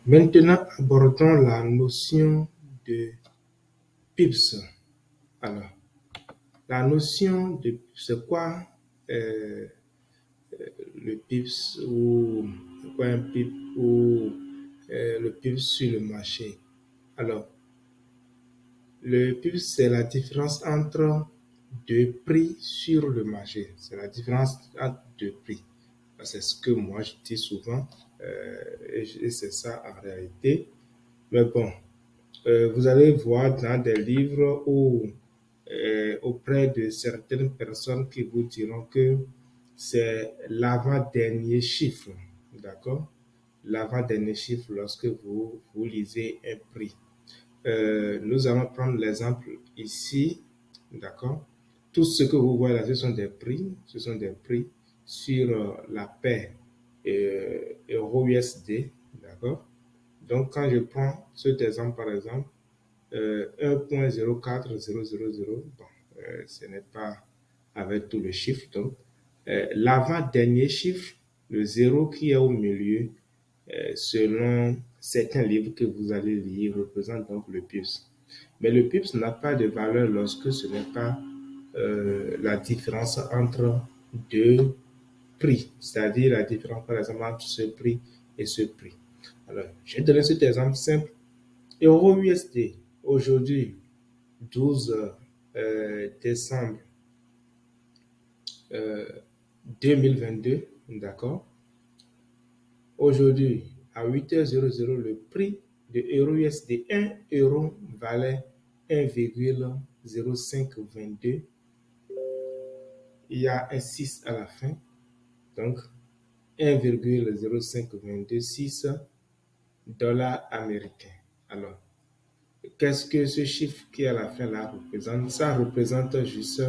Maintenant, abordons la notion de pips. Alors, la notion de c'est quoi euh, le pips ou c'est quoi un pip ou le pips sur le marché. Alors, le pips, c'est la différence entre deux prix sur le marché. C'est la différence entre deux prix. C'est ce que moi je dis souvent et c'est ça en réalité. Mais bon, vous allez voir dans des livres ou auprès de certaines personnes qui vous diront que c'est l'avant-dernier chiffre, d'accord? L'avant-dernier chiffre lorsque vous lisez un prix. Nous allons prendre l'exemple ici, d'accord? Tout ce que vous voyez là, ce sont des prix sur la paire euro-USD, d'accord? Donc, quand je prends cet exemple, par exemple, 1.04000, bon, ce n'est pas avec tout le chiffre. Donc, l'avant-dernier chiffre, le zéro qui est au milieu, selon certains livres que vous allez lire, représente donc le PIPS. Mais le PIPS n'a pas de valeur lorsque ce n'est pas la différence entre deux prix, c'est-à-dire la différence par exemple entre ce prix et ce prix. Alors, je vais donner cet exemple simple. Euro USD, aujourd'hui, 12 décembre 2022, d'accord? Aujourd'hui, à 8h00, le prix de euro USD 1 euro valait 1,0522. Il y a un 6 à la fin, donc 1,0526 dollars américains. Alors, qu'est-ce que ce chiffre qui est à la fin là représente? Ça représente juste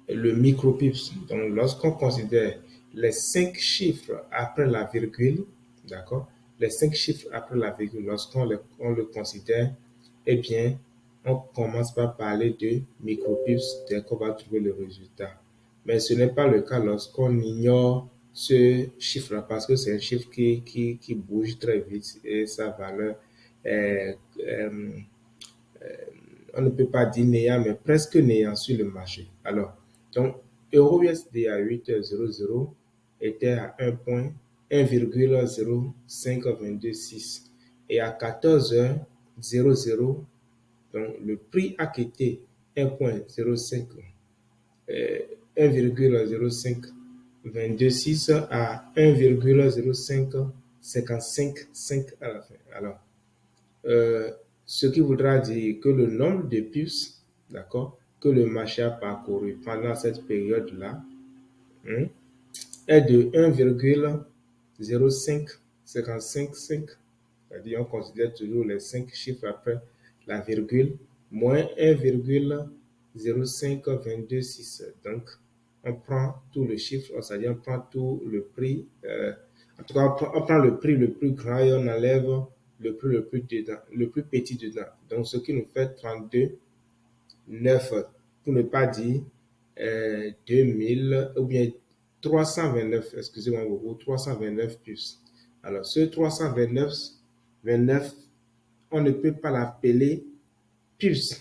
le micropips. Donc, lorsqu'on considère les 5 chiffres après la virgule, d'accord? Les 5 chiffres après la virgule, on le considère, eh bien, on commence par parler de micropips dès qu'on va trouver le résultat. Mais ce n'est pas le cas lorsqu'on ignore ce chiffre-là parce que c'est un chiffre qui bouge très vite et sa valeur est, on ne peut pas dire néant, mais presque néant sur le marché. Alors, donc, EURUSD à 8h00 était à 1,05226 et à 14h00, donc le prix a quitté 1,05, 1,0526 à 1,0555 à la fin. Alors, euh, ce qui voudra dire que le nombre de puces, d'accord, que le marché a parcouru pendant cette période-là, hein, est de 1,05555. C'est-à-dire, on considère toujours les 5 chiffres après la virgule, moins 1,05226. Donc, on prend tout le chiffre, c'est-à-dire on prend tout le prix, en tout cas, on prend le prix le plus grand et on enlève le prix le plus petit dedans. Donc, ce qui nous fait 32, 9, pour ne pas dire 2000 ou bien 329, excusez-moi beaucoup, 329 plus. Alors, ce 329, 29, on ne peut pas l'appeler plus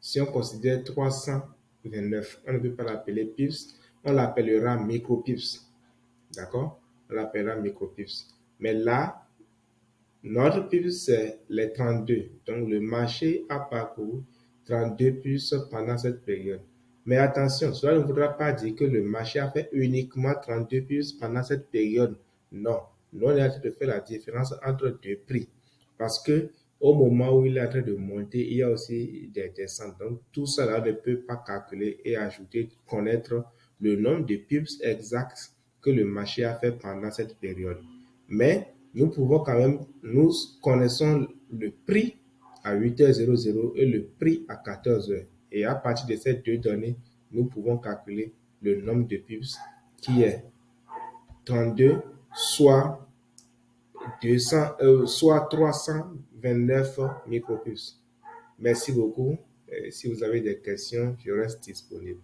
si on considère 329. On ne peut pas l'appeler plus, on l'appellera micropips. D'accord? On l'appellera micropips. Mais là, notre pips, c'est les 32. Donc, le marché a parcouru 32 puces pendant cette période. Mais attention, cela ne voudra pas dire que le marché a fait uniquement 32 puces pendant cette période. Non. Nous, on est en train de faire la différence entre deux prix. Parce que au moment où il est en train de monter, il y a aussi des descentes. Donc, tout cela ne peut pas calculer et ajouter, connaître le nombre de pips exacts que le marché a fait pendant cette période. Mais nous pouvons quand même, nous connaissons le prix à 8h00 et le prix à 14h. Et à partir de ces deux données, nous pouvons calculer le nombre de pips qui est 32, soit 200, soit 329 micropips. Merci beaucoup. Si vous avez des questions, je reste disponible.